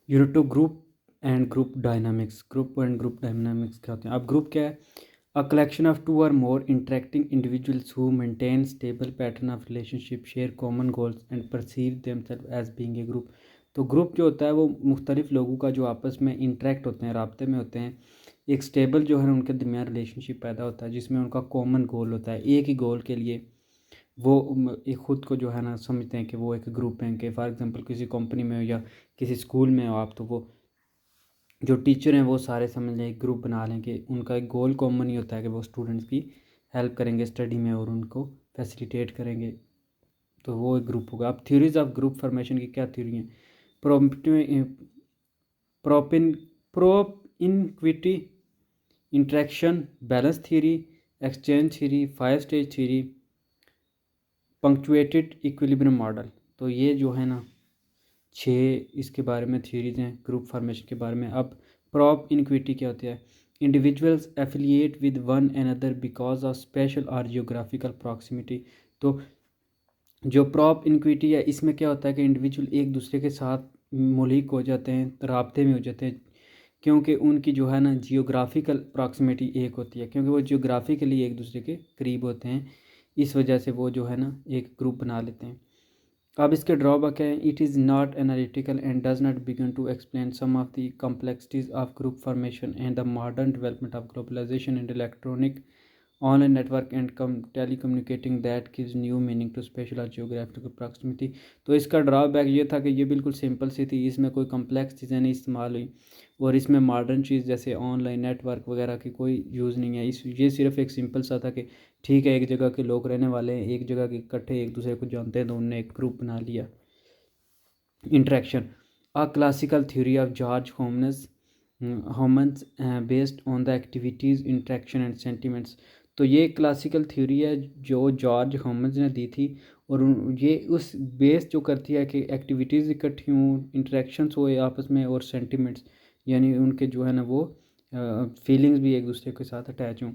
Unit two group and group dynamics. Group and group dynamics क्या होते हैं? अब ग्रुप क्या है? अ कलेक्शन ऑफ टू और more interacting individuals who maintain stable pattern of relationship, share common goals and perceive themselves as being a group. तो group जो होता है वो मुख्तलिफ लोगों का जो आपस में इंटरेक्ट होते हैं, राब्ते में होते हैं, एक स्टेबल जो है ना उनके दरमियान रिलेशनशिप पैदा होता है जिसमें उनका कॉमन गोल होता है। एक ही गोल के लिए वो एक ख़ुद को जो है ना समझते हैं कि वो एक ग्रुप हैं। कि फॉर एग्जांपल किसी कंपनी में हो या किसी स्कूल में हो आप, तो वो जो टीचर हैं वो सारे समझ लें एक ग्रुप बना लें कि उनका एक गोल कॉमन ही होता है कि वो स्टूडेंट्स की हेल्प करेंगे स्टडी में और उनको फैसिलिटेट करेंगे। तो वो एक ग्रुप होगा। अब थ्योरीज ऑफ ग्रुप फॉर्मेशन की क्या थ्योरी हैं? प्रोपिन propinquity interaction balance theory, exchange theory, 5 stage theory, punctuated equilibrium model. तो ये जो है ना 6 इसके बारे में थ्योरीज हैं ग्रुप फॉर्मेशन के बारे में। अब प्रॉप इनक्विटी क्या होती है? Individuals affiliate with one another because of special और जियोग्राफिकल प्रॉक्सिमिटी। तो जो प्रॉप इनक्विटी है इसमें क्या होता है कि इंडिविजुअल एक दूसरे के साथ मुल्हिक हो जाते हैं, राब्ते में हो जाते हैं, क्योंकि उनकी जो है ना जियोग्राफिकल प्रॉक्सिमिटी एक होती है, क्योंकि वो जियोग्राफिकली एक दूसरे के करीब होते हैं। इस वजह से वो जो है ना एक ग्रुप बना लेते हैं। अब इसके ड्रॉबैक है, it is not analytical and does not begin to explain some of the complexities of group formation and the modern development of globalisation and electronic online network and telecommunicating that gives new meaning to spatial और geographical proximity. तो इसका drawback ये था कि ये बिल्कुल simple सी थी, इसमें कोई कम्प्लेक्स चीज़ें नहीं इस्तेमाल हुई और इसमें मॉडर्न चीज़ जैसे ऑनलाइन नेटवर्क वगैरह की कोई यूज़ नहीं है। इस ये सिर्फ एक सिंपल सा था कि ठीक है एक जगह के लोग रहने वाले हैं, एक जगह के इकट्ठे एक दूसरे को जानते हैं, तो उनने एक ग्रुप बना लिया। Interaction, a classical theory of George Homans based on the activities interaction and sentiments. तो ये क्लासिकल थ्योरी है जो जॉर्ज होमन्स ने दी थी और ये उस बेस जो करती है कि एक्टिविटीज़ इकट्ठी हों, इंटरेक्शंस हुए आपस में और सेंटिमेंट्स यानी उनके जो है ना वो फीलिंग्स भी एक दूसरे के साथ अटैच हों।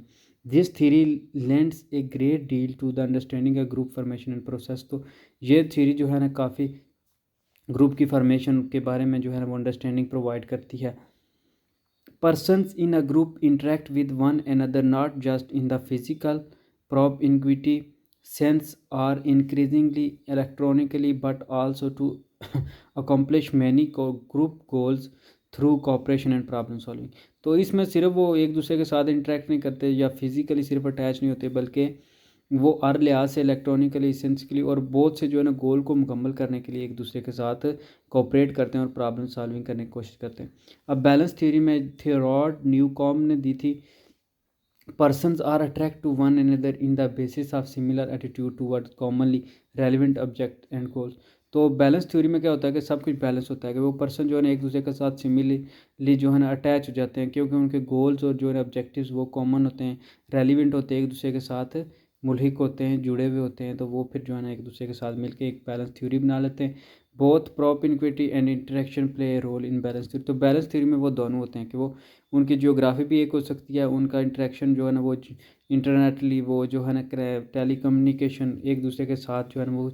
This theory lends a great deal to the understanding a group formation and process. तो ये थ्योरी जो है ना काफ़ी ग्रुप की फॉर्मेशन के बारे में जो है ना वो अंडरस्टैंडिंग प्रोवाइड करती है। Persons in a group interact with one another not just in the physical propinquity sense or increasingly electronically but also to accomplish many group goals through cooperation and problem solving. तो इसमें सिर्फ वो एक दूसरे के साथ इंटरेक्ट नहीं करते या फिजिकली सिर्फ अटैच नहीं होते, बल्कि वो हर लिहाज से इलेक्ट्रॉनिकली सेंसिकली और बहुत से जो है ना गोल को मुकम्मल करने के लिए एक दूसरे के साथ कोऑपरेट करते हैं और प्रॉब्लम सॉल्विंग करने की कोशिश करते हैं। अब बैलेंस थ्योरी में थियोरॉड न्यूकॉम ने दी थी, persons are attracted to one another in the basis of similar attitude towards commonly relevant object and goals। तो बैलेंस थ्योरी में क्या होता है कि सब कुछ बैलेंस होता है कि वो पर्सन जो है ना एक दूसरे के साथ सिमिलरली जो है ना अटैच हो जाते हैं, क्योंकि उनके गोल्स और जो है ऑब्जेक्टिव्स वो कॉमन होते हैं, रेलिवेंट होते हैं, एक दूसरे के साथ मुल्हिक होते हैं, जुड़े हुए होते हैं। तो वो फिर जो है ना एक दूसरे के साथ मिलकर एक बैलेंस थ्योरी बना लेते हैं। Both propinquity and interaction play a role in balance theory. तो बैलेंस थ्योरी में वो दोनों होते हैं कि वो उनकी जियोग्राफी भी एक हो सकती है, उनका इंटरेक्शन जो है ना वो इंटरनेटली वो जो है ना टेलीकम्युनिकेशन एक दूसरे के साथ जो है ना वो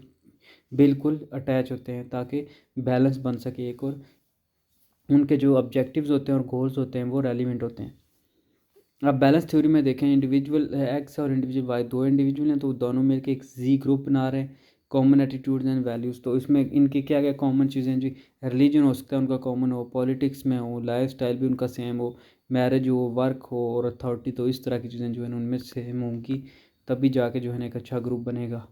बिल्कुल अटैच होते हैं ताकि बैलेंस बन सके एक, और उनके जो ऑब्जेक्टिव्स होते हैं और गोल्स होते हैं वो रेलिवेंट होते हैं। अब बैलेंस थ्योरी में देखें, इंडिविजुअल एक्स और इंडिविजुअल वाई दो इंडिविजुअल हैं, तो दोनों मिलकर एक जी ग्रुप बना रहे हैं। कॉमन एटीट्यूड्स एंड वैल्यूज़, तो इसमें इनकी क्या क्या कॉमन चीज़ें जी, रिलीजन हो सकता है उनका कॉमन हो, पॉलिटिक्स में हो, लाइफ स्टाइल भी उनका सेम हो, मैरिज हो, वर्क हो और अथॉरिटी, तो इस तरह की चीज़ें जो है उनमें सेम होंगी, तभी जाके जो है ना एक अच्छा ग्रुप बनेगा।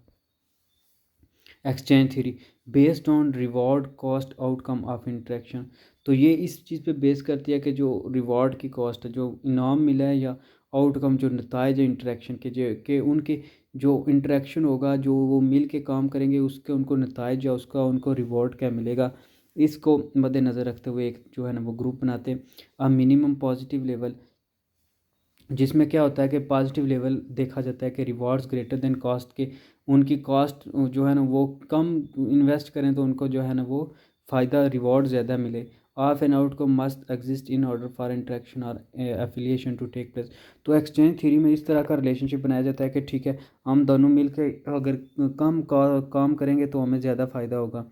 Exchange theory based on reward cost outcome of interaction. तो ये इस चीज़ पे बेस करती है कि जो रिवॉर्ड की कॉस्ट है, जो इनाम मिला है, या आउटकम जो नताइज है इंटरेक्शन के, जो कि उनके जो इंटरेक्शन होगा, जो वो मिल के काम करेंगे, उसके उनको नताइज या उसका उनको रिवॉर्ड क्या मिलेगा, इसको मद्देनज़र रखते हुए एक जो है ना वो ग्रुप बनाते हैं। अ मिनिमम पॉजिटिव लेवल, जिसमें क्या होता है कि पॉजिटिव लेवल देखा जाता है कि रिवॉर्ड्स ग्रेटर देन कॉस्ट के, उनकी कॉस्ट जो है ना वो कम इन्वेस्ट करें तो उनको जो है ना वो फ़ायदा रिवॉर्ड ज़्यादा मिले। ऑफ एंड आउट को must exist in order for interaction और एफिलिएशन टू टेक प्लेस। तो एक्सचेंज थ्योरी में इस तरह का रिलेशनशिप बनाया जाता है कि ठीक है हम दोनों मिल के अगर काम करेंगे तो हमें ज़्यादा फ़ायदा होगा,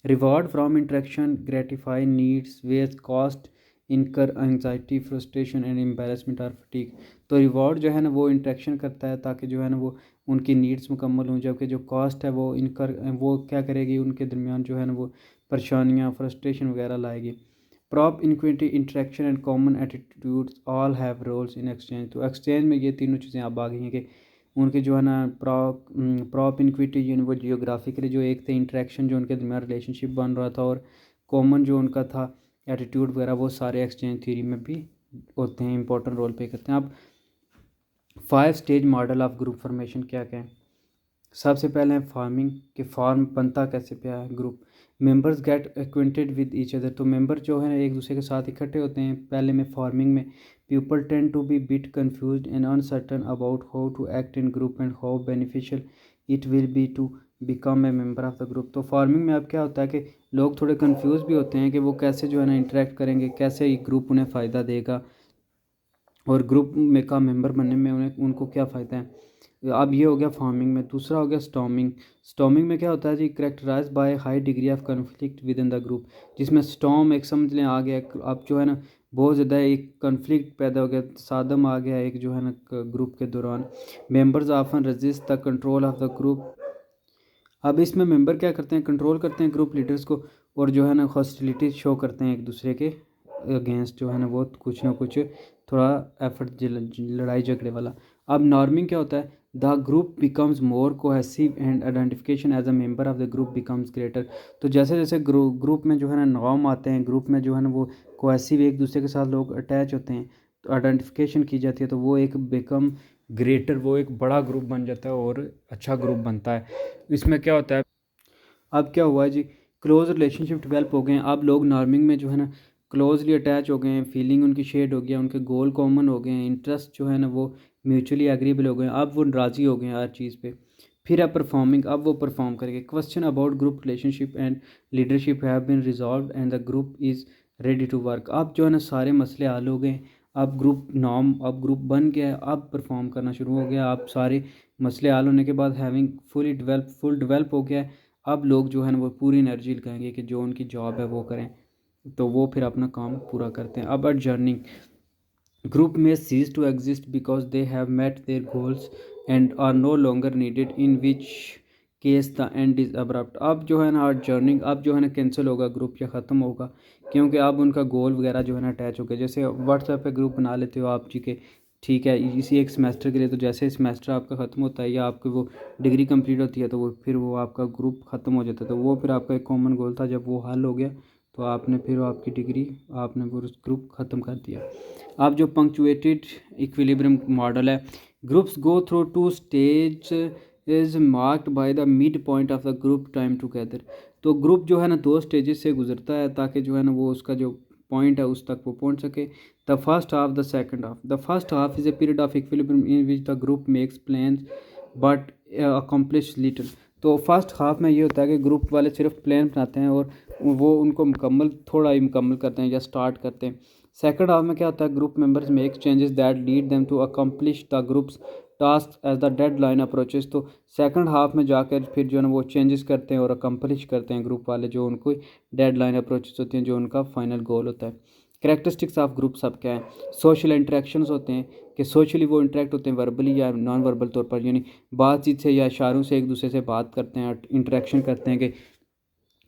reward from interaction gratify needs whereas cost incur anxiety frustration and embarrassment और फटीग। तो रिवॉर्ड जो है ना वो इंटरेक्शन करता है ताकि जो है ना वो उनकी नीड्स मुकम्मल हों, जबकि जो कॉस्ट है वो इनकर वो क्या करेगी, उनके दरमियान जो है ना वो परेशानियाँ फ्रस्ट्रेशन वगैरह लाएगी। Propinquity interaction and common attitudes all have roles in exchange. तो एक्सचेंज में ये तीनों चीज़ें अब आ गई हैं कि उनके जो है ना प्रॉप इनक्विटी जो वो जियोग्राफिकली जो एक थे इंटरेक्शन जो उनके दरमियान रिलेशनशिप बन रहा था, और कॉमन जो उनका था एटीट्यूड वगैरह, वो सारे एक्सचेंज थ्योरी में भी होते हैं, इंपॉर्टेंट रोल प्ले करते हैं। अब 5 stage model of group formation क्या क्या है। सबसे पहले है फार्मिंग, के फॉर्म बनता कैसे पे है group. Members get acquainted with each other. तो मेंबर जो है ना एक दूसरे के साथ इकट्ठे होते हैं पहले में फार्मिंग में। People tend to be bit confused and uncertain about how to act in group and how beneficial it will be to become a member of the group. तो फार्मिंग में अब क्या होता है कि लोग थोड़े कंफ्यूज भी होते हैं कि वो कैसे जो है ना इंटरेक्ट करेंगे, कैसे ग्रुप उन्हें फ़ायदा देगा और ग्रुप में का मेंबर बनने में उनको क्या फ़ायदा है। अब ये हो गया फार्मिंग में। दूसरा हो गया स्टॉर्मिंग। स्टॉर्मिंग में क्या होता है जी, characterised by high degree of conflict within the group. जिसमें स्टॉर्म एक समझ लें आ गया, अब जो है ना बहुत ज़्यादा एक कन्फ्लिक्ट पैदा हो गया, सादम आ गया एक जो है ना ग्रुप के दौरान। Members often resist the control of the group. अब इसमें मेंबर क्या करते हैं, कंट्रोल करते हैं ग्रुप लीडर्स को, और जो है ना हॉस्टिलिटी शो करते हैं एक दूसरे के अगेंस्ट, जो है ना वो कुछ ना कुछ थोड़ा एफर्ट लड़ाई झगड़े वाला। अब नॉर्मिंग क्या होता है, the group becomes more cohesive and identification as a member of the group becomes greater. तो जैसे जैसे ग्रुप में जो है ना नॉर्म आते हैं, ग्रुप में जो है ना वो कोहेसिव एक दूसरे के साथ लोग अटैच होते हैं, तो आइडेंटिफिकेशन की जाती है, तो वो एक बिकम ग्रेटर, वो एक बड़ा ग्रुप बन जाता है और अच्छा ग्रुप बनता है। इसमें क्या होता है, अब क्या हुआ है जी, क्लोज रिलेशनशिप डेवलप हो गए हैं। अब लोग नॉर्मिंग में जो है ना क्लोजली अटैच हो गए हैं, फीलिंग उनकी शेड हो गया, उनके गोल कॉमन हो गए हैं, इंटरेस्ट जो है ना वो म्यूचुअली एग्रीबल हो गए हैं, अब वो राज़ी हो गए हैं हर चीज़ पे। फिर है परफॉर्मिंग, अब वो परफॉर्म करेंगे। Question about group relationship and leadership have been resolve and the group is ready to work. अब जो है ना सारे मसले हल हो गए, अब ग्रुप नॉर्म, अब ग्रुप बन गया है, अब परफॉर्म करना शुरू हो गया। अब सारे मसले हल होने के बाद हैविंग फुल डेवलप हो गया है। अब लोग जो है ना वो पूरी एनर्जी लगाएंगे कि जो उनकी जॉब है वो करें, तो वो फिर अपना काम पूरा करते हैं। अब adjourning, group may cease to exist because they have met their goals and are no longer needed, in which case the end is abrupt. अब जो है ना अर्निंग अब जो है ना कैंसिल होगा ग्रुप, या ख़त्म होगा, क्योंकि अब उनका गोल वगैरह जो है ना अटैच हो गया। जैसे व्हाट्सएप पे ग्रुप बना लेते हो आप जी के, ठीक है, इसी एक सेमेस्टर के लिए, तो जैसे सेमेस्टर आपका ख़त्म होता है या आपकी वो डिग्री कंप्लीट होती है, तो वो फिर वो आपका ग्रुप ख़त्म हो जाता है। तो वो फिर आपका एक कॉमन गोल था, जब वो हल हो गया तो आपने फिर आपकी डिग्री, आपने वो ग्रुप ख़त्म कर दिया। अब जो पंक्चुएटेड इक्विलिब्रियम मॉडल है, groups go through 2 stage is marked by the mid point of the group time together. तो ग्रुप जो है ना 2 स्टेजेस से गुजरता है ताकि जो है ना वो उसका जो पॉइंट है उस तक वो पहुंच सके। The first half, the second half. The first half is a period of equilibrium in which the group makes plans but accomplish little. तो फर्स्ट हाफ में ये होता है कि ग्रुप वाले सिर्फ प्लान बनाते हैं और वो उनको मुकम्मल थोड़ा ही मुकम्मल करते हैं या स्टार्ट करते हैं। सेकंड हाफ में क्या होता है, group members make changes that lead them to accomplish the group's task as the deadline approaches. तो सेकंड हाफ में जाकर फिर जो है ना वो चेंजेस करते हैं और अकम्प्लिश करते हैं ग्रुप वाले जो उनको डेडलाइन अप्रोचेस होती हैं, जो उनका फाइनल गोल होता है। करेक्टरिस्टिक्स ऑफ ग्रुप सब क्या है, सोशल इंटरेक्शंस होते हैं कि सोशली वो इंटरेक्ट होते हैं वर्बली या नॉन वर्बल तौर पर, यानी बातचीत से या इशारों से एक दूसरे से बात करते हैं, इंटरेक्शन करते हैं कि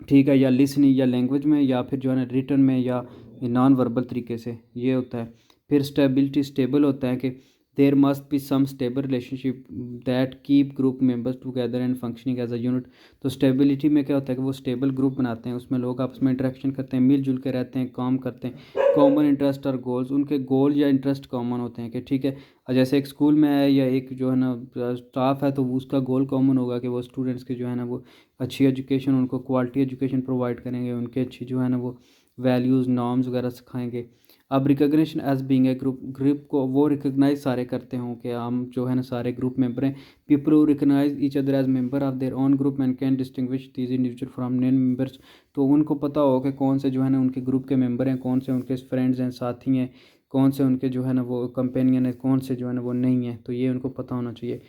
ठीक है, या लिसनिंग या लैंग्वेज में, या फिर जो है ना रिटर्न में या नॉन वर्बल तरीके से, ये होता है। फिर स्टेबिलिटी, स्टेबल होता है कि there must be some stable relationship that keep group members together and functioning as a unit. तो स्टेबिलिटी में क्या होता है कि वो स्टेबल ग्रुप बनाते हैं, उसमें लोग आपस में इंटरेक्शन करते हैं, मिलजुल के रहते हैं, काम करते हैं, कॉमन इंटरेस्ट और गोल्स, उनके गोल या इंटरेस्ट कॉमन होते हैं कि ठीक है, जैसे एक स्कूल में है या एक जो है ना स्टाफ है, तो उसका गोल कॉमन होगा कि वो स्टूडेंट्स के जो है ना वो अच्छी एजुकेशन, उनको क्वालिटी एजुकेशन प्रोवाइड करेंगे, उनके अच्छी जो है ना वो वैल्यूज़ नॉर्म्स वगैरह सिखाएंगे। अब recognition as being a group को वो रिकग्नाइज सारे करते हों कि हम जो है ना सारे ग्रुप मेंबर हैं। People who recognise each other as member of their own group and can distinguish these individual from non members. तो उनको पता हो कि कौन से जो है ना उनके ग्रुप के मेंबर हैं, कौन से उनके फ्रेंड्स हैं, साथी हैं, कौन से उनके जो है ना वो कंपेनियन है, कौन से जो है ना वो नहीं है, तो ये उनको पता होना चाहिए।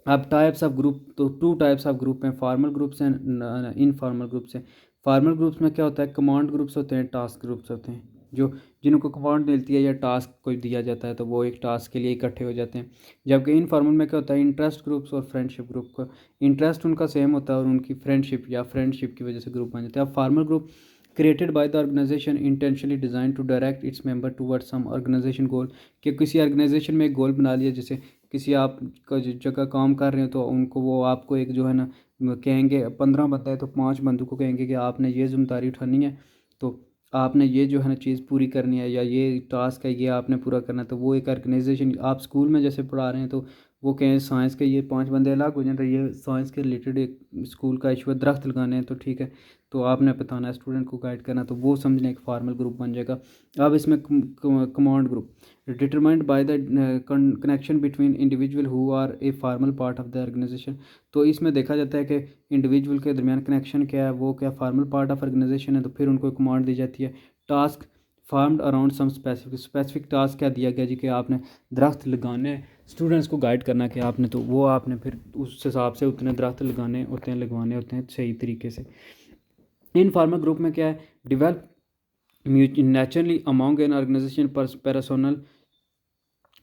अब टाइप्स ऑफ ग्रुप, तो 2 टाइप्स ऑफ ग्रुप हैं, फॉर्मल ग्रुप्स हैं, इनफॉर्मल ग्रुप्स हैं। फॉर्मल ग्रुप्स में क्या होता है, कमांड ग्रुप्स होते हैं, टास्क ग्रुप्स होते हैं, जो जिनको कमांड मिलती है या टास्क कोई दिया जाता है तो वो एक टास्क के लिए इकट्ठे हो जाते हैं। जबकि इनफॉर्मल में क्या होता है, इंटरेस्ट ग्रुप्स और फ्रेंडशिप ग्रुप का इंटरेस्ट उनका सेम होता है और उनकी फ्रेंडशिप की वजह से ग्रुप बन जाता है। अब formal group created by the organisation intentionally design to direct its member toward some organisation goal, कि किसी ऑर्गेनाइजेशन में एक गोल बना लिया, जैसे किसी आप जगह काम कर रहे हो तो उनको वो आपको एक जो है ना कहेंगे 15 बंदा है तो 5 बंदों को कहेंगे कि आपने ये जिम्मेदारी उठानी है, तो आपने ये जो है ना चीज़ पूरी करनी है या ये टास्क है ये आपने पूरा करना है। तो वो एक ऑर्गेनाइजेशन, आप स्कूल में जैसे पढ़ा रहे हैं तो वो कहें साइंस के ये 5 बंदे अलग हो जाए तो ये साइंस के रिलेटेड एक स्कूल का इशू है, दरख्त लगाने हैं तो ठीक है, तो आपने बताना है, स्टूडेंट को गाइड करना, तो वो समझने एक फार्मल ग्रुप बन जाएगा। अब इसमें command group determined by the connection between individual who are a formal part of the organisation. तो इसमें देखा जाता है कि इंडिविजुअल के दरमियान कनेक्शन क्या है, वो क्या फार्मल पार्ट ऑफ ऑर्गेनाइजेशन है, तो फिर उनको कमांड दी जाती है। Task formed around some specific task क्या दिया गया जी कि आपने दरख्त लगाने हैं, स्टूडेंट्स को गाइड करना कि आपने, तो वो आपने फिर उस हिसाब से उतने दरख्त लगाने होते हैं, लगवाने होते हैं सही तरीके से। इन फार्मल ग्रुप में क्या है, develop naturally among an organisation personnel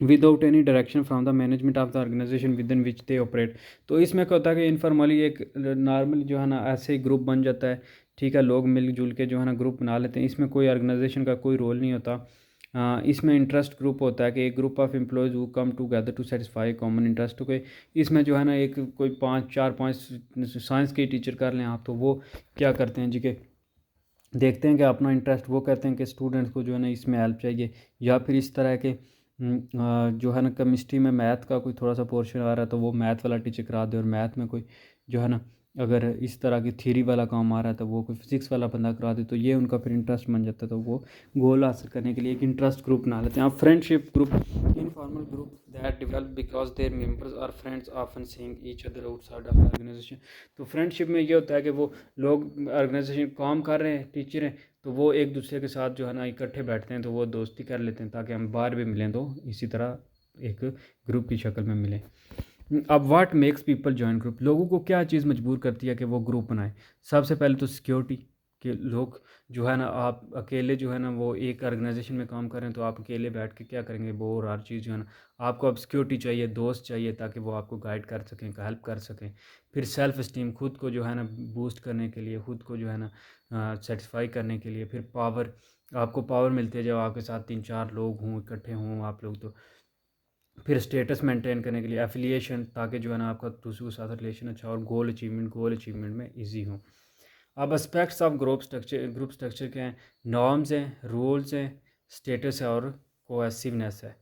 without any direction from the management of the organisation within which they operate. तो इसमें क्या होता है कि इनफॉर्मली एक नॉर्मल जो है ना ऐसे ग्रुप बन जाता है, ठीक है, लोग मिलजुल के जो है ना ग्रुप बना लेते हैं, इसमें कोई ऑर्गेनाइजेशन का कोई रोल नहीं होता। इसमें इंटरेस्ट ग्रुप होता है कि एक group of employees who come together to satisfy common interest. कोई इसमें जो है ना एक कोई 5 साइंस के टीचर कर लें आप, तो वो क्या करते हैं जी के देखते हैं कि अपना इंटरेस्ट, वो कहते हैं कि स्टूडेंट्स को जो है ना इसमें हेल्प चाहिए, या फिर इस तरह के जो है ना केमिस्ट्री में मैथ का कोई थोड़ा सा पोर्शन आ रहा है तो वो मैथ वाला टीचर करा दे, और मैथ में कोई जो है ना अगर इस तरह की थ्योरी वाला काम आ रहा है तो वो कोई फिजिक्स वाला बंदा करा दे, तो ये उनका फिर इंटरेस्ट बन जाता है, तो वो गोल हासिल करने के लिए एक इंटरेस्ट ग्रुप बना लेते हैं। आप friendship group informal group that develop because their members are friends often seeing each other outside of organisation. तो फ्रेंडशिप में ये होता है कि वो लोग ऑर्गेनाइजेशन काम कर रहे हैं, टीचर हैं, तो वो एक दूसरे के साथ जो है ना इकट्ठे बैठते हैं, तो वो दोस्ती कर लेते हैं ताकि हम बाहर भी मिलें तो इसी तरह एक ग्रुप की शक्ल में मिलें। अब what makes people join group, लोगों को क्या चीज़ मजबूर करती है कि वो ग्रुप बनाए। सबसे पहले तो सिक्योरिटी, कि लोग जो है ना, आप अकेले जो है ना वो एक ऑर्गेनाइजेशन में काम कर रहे हैं तो आप अकेले बैठ के क्या करेंगे, वो और हर चीज़ जो है ना, आपको अब सिक्योरिटी चाहिए, दोस्त चाहिए ताकि वो आपको गाइड कर सकें, हेल्प कर सकें। फिर सेल्फ इस्टीम, खुद को जो है ना बूस्ट करने के लिए, खुद को जो है ना सेटिस्फाई करने के लिए। फिर पावर, आपको पावर मिलती है जब आपके साथ 3-4 लोग हों, इकट्ठे हों आप लोग, तो फिर स्टेटस मेंटेन करने के लिए एफिलिएशन, ताकि जो है ना आपका दूसरों के साथ रिलेशन अच्छा, और गोल अचीवमेंट में इजी हो। अब एस्पेक्ट्स ऑफ ग्रुप स्ट्रक्चर के हैं, नॉर्म्स हैं, रूल्स हैं, स्टेटस है और कोहेसिवनेस है।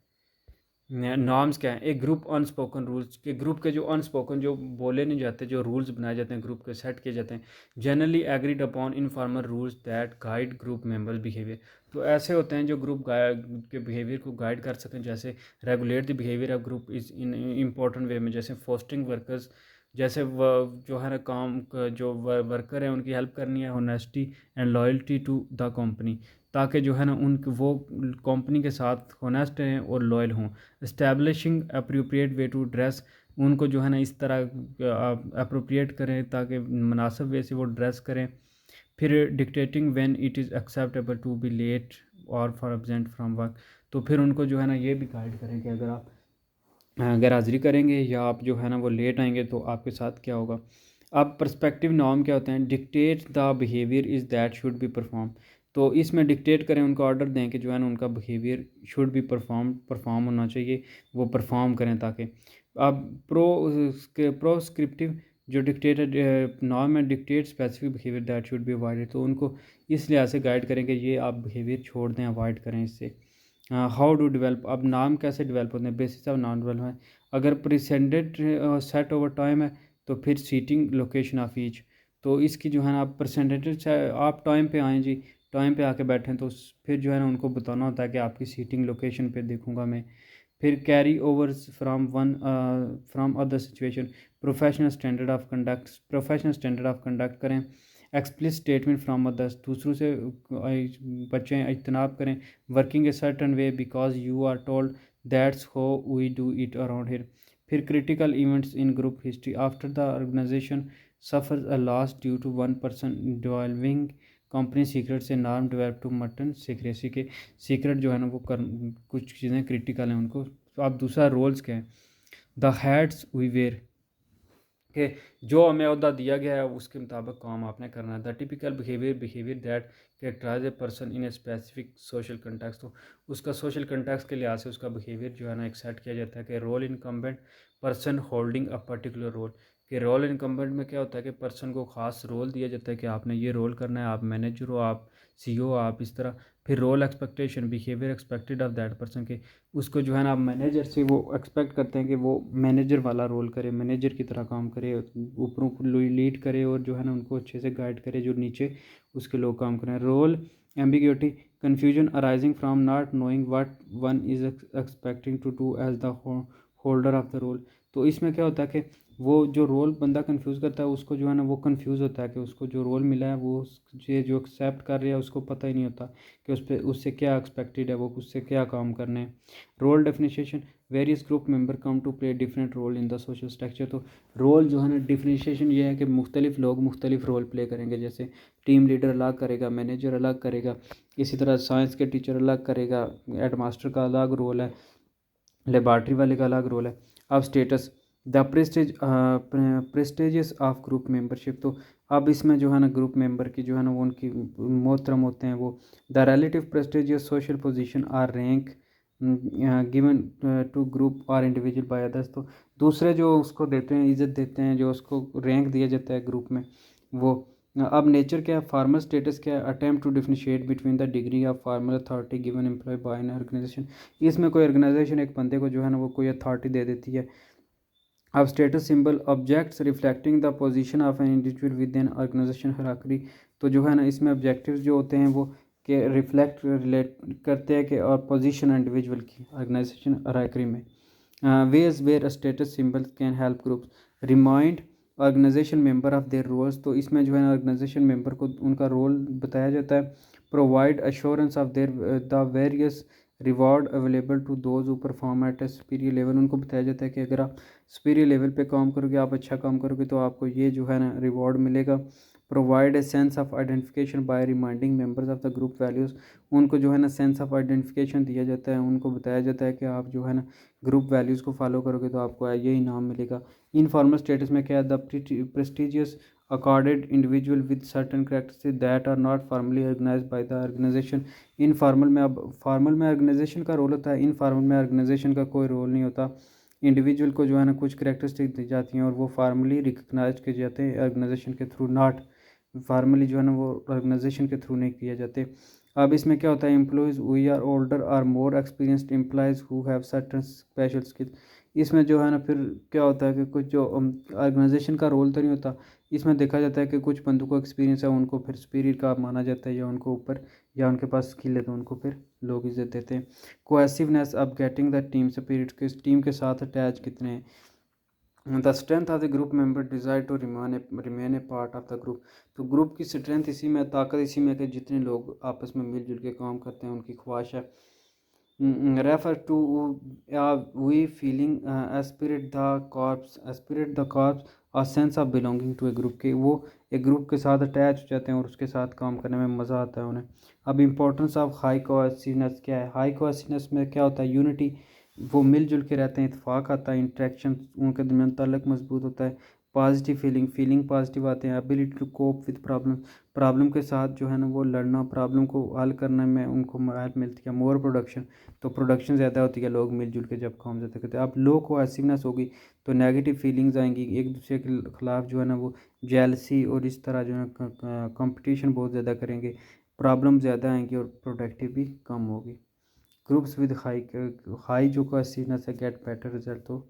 नॉर्म्स क्या हैं, एक ग्रुप अनस्पोकन रूल्स, के ग्रुप के जो अनस्पोकन, जो बोले नहीं जाते, जो रूल्स बनाए जाते हैं ग्रुप के, सेट किए जाते हैं, generally agreed upon informal rules that guide group members behaviour. तो ऐसे होते हैं जो ग्रुप के बिहेवियर को गाइड कर सकें, जैसे regulate the behaviour of group is in important way में, जैसे फोस्टिंग वर्कर्स, जैसे जो है ना काम जो वर्कर हैं उनकी हेल्प करनी है, honesty and loyalty to the company, ताकि जो है ना उनके वो कंपनी के साथ होनेस्ट हैं और लॉयल हों। Establishing appropriate way to dress, उनको जो है ना इस तरह अप्रोप्रिएट करें ताकि मुनासिब वे से वो ड्रेस करें। फिर dictating when it is acceptable to be late और फॉर एब्सेंट फ्रॉम वर्क, तो फिर उनको जो है ना ये भी गाइड करें कि अगर आप गैर हाज़िरी करेंगे या आप जो है ना वो लेट आएंगे तो आपके साथ क्या होगा। अब पर्सपेक्टिव नॉर्म क्या होते हैं, dictate the behaviour is that should be perform. तो इसमें डिक्टेट करें, उनको ऑर्डर दें कि जो है ना उनका बिहेवियर शुड बी परफॉर्म होना चाहिए, वो परफॉर्म करें ताकि। अब प्रोस्क्रिप्टिव जो डिक्टेटेड नॉर्म है, dictate specific behaviour that should be avoided, तो उनको इस लिहाज से गाइड करें कि ये आप बिहेवियर छोड़ दें, अवॉइड करें इससे। हाउ डू डेवलप, अब नाम कैसे डेवलप होते हैं, बेसिस ऑफ नाम डेवलप है। अगर प्रेसेंटेड सेट ओवर टाइम है तो फिर सीटिंग लोकेशन ऑफ ईच, तो इसकी जो है ना आप परसेंटेज, आप टाइम पे आएँ जी, टाइम पे आके बैठें, तो फिर जो है ना उनको बताना होता है कि आपकी सीटिंग लोकेशन पे देखूंगा मैं। फिर carry overs from other situation, professional standard of conduct करें। एक्सप्लिसिट स्टेटमेंट फ्राम अदर्स, दूसरों से बच्चें, इज्तनाब करें। Working a certain way because you are told that's how we do it around here. फिर critical events in group history, after the organisation suffers a loss due to one person involving company secret से norm develop to maintain secrecy के secret जो है ना वो कुछ चीज़ें critical हैं उनको। तो अब दूसरा रोल्स क्या है, द हैट्स वी वेयर कि जो हमें अहदा दिया गया है उसके मुताबिक काम आपने करना है। The typical behaviour that characterise a person in a specific social context, तो उसका सोशल कंटेक्स्ट के लिहाज से उसका बिहेवियर जो है ना एक सेट किया जाता है कि role incumbent person holding a particular role, कि रोल इनकम्बेंट में क्या होता है कि पर्सन को ख़ास रोल दिया जाता है कि आपने ये रोल करना है, आप मैनेजर हो, आप सीईओ, आप इस तरह। फिर role expectation behaviour expected of that person के उसको जो है ना आप मैनेजर से वो एक्सपेक्ट करते हैं कि वो मैनेजर वाला रोल करे, मैनेजर की तरह काम करे, ऊपरों को लीड करे और जो है ना उनको अच्छे से गाइड करे जो नीचे उसके लोग काम करें। Role ambiguity confusion arising from not knowing what one is expecting to do as the holder of the role. तो इसमें क्या होता है कि वो जो रोल बंदा कंफ्यूज करता है उसको जो है ना वो कंफ्यूज होता है कि उसको जो रोल मिला है वो ये जो एक्सेप्ट कर रहा है उसको पता ही नहीं होता कि उस पर उससे क्या एक्सपेक्टेड है, वो उससे क्या काम करने हैं। Role definition various group member come to play different role in the social structure, तो रोल जो है ना डिफरेंशिएशन ये है कि मुख्तलिफ लोग मुख्तलिफ रोल प्ले करेंगे, जैसे टीम लीडर अलग करेगा, मैनेजर अलग करेगा, इसी तरह साइंस के टीचर अलग करेगा, हेड मास्टर का अलग रोल है, लेबॉर्ट्री वाले का अलग रोल है। अब status the prestiges of group membership, तो अब इसमें जो है ना ग्रुप मेंबर की जो है ना वो उनकी मोहतरम होते हैं वो। The relative prestigious social position or rank given to group और इंडिविजुअल बाय अदर्स, तो दूसरे जो उसको देते हैं इज़्ज़त देते हैं, जो उसको रैंक दिया जाता है ग्रुप में वो। अब नेचर क्या है, फार्मल स्टेटस क्या है, attempt to differentiate between the degree of formal authority given employee by an organisation, इसमें कोई ऑर्गेनाइजेशन एक बंदे को जो है ना वो कोई अथॉरिटी दे देती है। अब status symbol objects reflecting the position of an individual with an organisation hierarchy, तो जो है ना इसमें ऑब्जेक्टिव्स जो होते हैं वो के रिफ्लेक्ट रिलेट करते हैं कि और पोजीशन इंडिविजुअल की ऑर्गेनाइजेशन हायरार्की में। Ways where status symbols can help groups remind organisation member of their roles, तो इसमें जो है ना ऑर्गेनाइजेशन मेंबर को उनका रोल बताया जाता है। Provide assurance of their the various reward available to those who perform at a superior level, उनको बताया जाता है कि अगर आप सुपीरियर लेवल पे काम करोगे, आप अच्छा काम करोगे तो आपको ये जो है ना रिवॉर्ड मिलेगा। Provide a sense of identification by reminding members of the group values, उनको जो है ना सेंस ऑफ आइडेंटिफिकेशन दिया जाता है, उनको बताया जाता है कि आप जो है ना ग्रुप वैल्यूज़ को फॉलो करोगे तो आपको ये इनाम मिलेगा। इनफॉर्मल स्टेटस में क्या है, the prestigious accorded individual with certain characteristics that are not formally organized by the organization। Informal में अब फॉर्मल में ऑर्गेनाइजेशन का रोल होता है, इनफॉर्मल में ऑर्गेनाइजेशन का कोई रोल नहीं होता। इंडिविजुअल को जो है ना कुछ करेक्टरिस्टिक दी जाती हैं और वो फार्मली रिकगनाइज किए जाते हैं ऑर्गेनाइजेशन के थ्रू, नॉट फार्मली जो है ना वो ऑर्गेनाइजेशन के थ्रू नहीं किए जाते। अब इसमें क्या होता है, employees we are older or more experienced employees who have certain special skill, इसमें जो है ना फिर क्या होता है कि कुछ जो ऑर्गेनाइजेशन का रोल तो नहीं होता, इसमें देखा जाता है कि कुछ बंदों को एक्सपीरियंस है उनको फिर सुपीरियर का माना जाता है, या उनको ऊपर या उनके पास स्किल है तो उनको फिर लोग इज्जत देते हैं। कोहेसिवनेस अब गेटिंग द टीम स्पिरिट, के टीम के साथ अटैच कितने हैं। The strength of the group member desire to remain a part of the group, तो ग्रुप की स्ट्रेंथ इसी में, ताकत इसी में कि जितने लोग आपस में मिलजुल के काम करते हैं उनकी ख्वाहिश है। Refer to we feeling esprit de corps और sense of belonging to a group, के वो एक ग्रुप के साथ अटैच हो जाते हैं और उसके साथ काम करने में मज़ा आता है उन्हें। अब इम्पोर्टेंस ऑफ हाई कोहेसिवनेस क्या है, हाई कोहेसिवनेस में क्या होता है, यूनिटी, वो मिलजुल के रहते हैं, इत्तेफाक आता है, इंटरेक्शन उनके दरमियान ताल्लुक मजबूत होता है। पॉजिटिव फीलिंग पॉजिटिव आते हैं। Ability to cope with problem के साथ जो है ना वो लड़ना, प्रॉब्लम को हल करने में उनको हेल्प मिलती है। मोर प्रोडक्शन, तो प्रोडक्शन ज़्यादा होती है लोग मिलजुल के जब काम ज़्यादा करते हैं। अब लो कोहेसिवनेस होगी तो नेगेटिव फीलिंग्स आएंगी, एक दूसरे के ख़िलाफ़ जो है ना वो जेलसी और इस तरह जो है कंपटीशन बहुत ज़्यादा करेंगे, प्रॉब्लम ज़्यादा आएंगी और प्रोडक्टिव भी कम होगी। ग्रुप्स विद हाई जो कोहेसिवनेस है गेट बेटर रिजल्ट, तो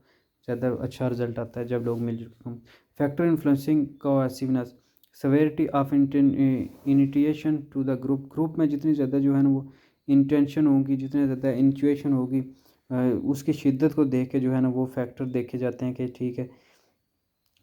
ज़्यादा अच्छा रिजल्ट आता है जब लोग मिलजुल के काम। Factor influencing cohesiveness severity of initiation to the group में जितनी ज़्यादा जो है ना वो इंटेंशन होगी, जितनी ज़्यादा इंचुएशन होगी, उसकी शिद्दत को देख के जो है ना वो फैक्टर देखे जाते हैं कि ठीक है,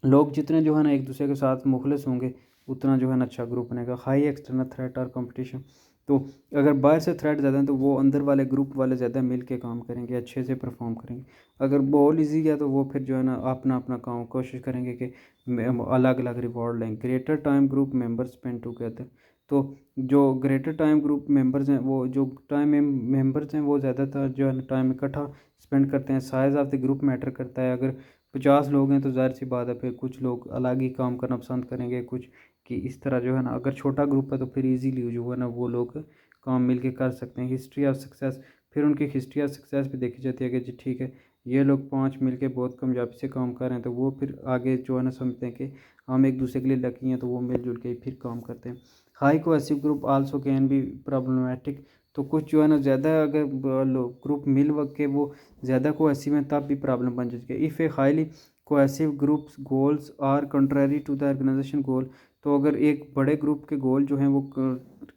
लोग जितने जो है ना एक दूसरे के साथ मुखलिस होंगे उतना जो है ना अच्छा ग्रुप बनेगा। हाई एक्सटर्नल थ्रेट और कंपटीशन, तो अगर बाहर से थ्रेट ज़्यादा हैं तो वो अंदर वाले ग्रुप वाले ज़्यादा मिल के काम करेंगे, अच्छे से परफॉर्म करेंगे। अगर बॉल ईजी गया तो वो फिर जो है ना अपना अपना काम कोशिश करेंगे कि अलग अलग रिवॉर्ड लें। Greater time group members spend together, तो जो ग्रेटर टाइम ग्रुप मेंबर्स हैं वो जो टाइम मेंबर्स हैं वो ज़्यादातर जो है टाइम इकट्ठा स्पेंड करते हैं। Size of the group matter करता है। अगर 50 लोग हैं तो ज़ाहिर सी बात है फिर कुछ लोग अलग ही काम करना पसंद करेंगे, कुछ कि इस तरह जो है ना। अगर छोटा ग्रुप है तो फिर इजीली जो है ना वो लोग काम मिल के कर सकते हैं। हिस्ट्री ऑफ सक्सेस, फिर उनकी हिस्ट्री ऑफ सक्सेस भी देखी जाती है कि जी ठीक है ये लोग 5 मिल के बहुत कामयाबी से काम कर रहे हैं, तो वो फिर आगे जो है ना समझते हैं कि हम एक दूसरे के लिए लकी हैं, तो वो मिलजुल के फिर काम करते हैं। High cohesive group also can be problematic, तो कुछ जो है ना ज़्यादा अगर ग्रुप मिल के वो ज़्यादा कोहेसिव हैं तब भी प्रॉब्लम बन जाती है। If a highly cohesive group's goals are contrary to the organisation goal, तो अगर एक बड़े ग्रुप के गोल जो हैं वो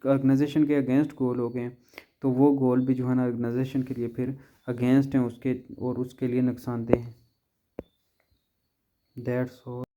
ऑर्गेनाइजेशन के अगेंस्ट गोल हो गए हैं तो वो गोल भी जो है ना ऑर्गेनाइजेशन के लिए फिर अगेंस्ट हैं उसके, और उसके लिए नुकसानदेह हैं। That's all.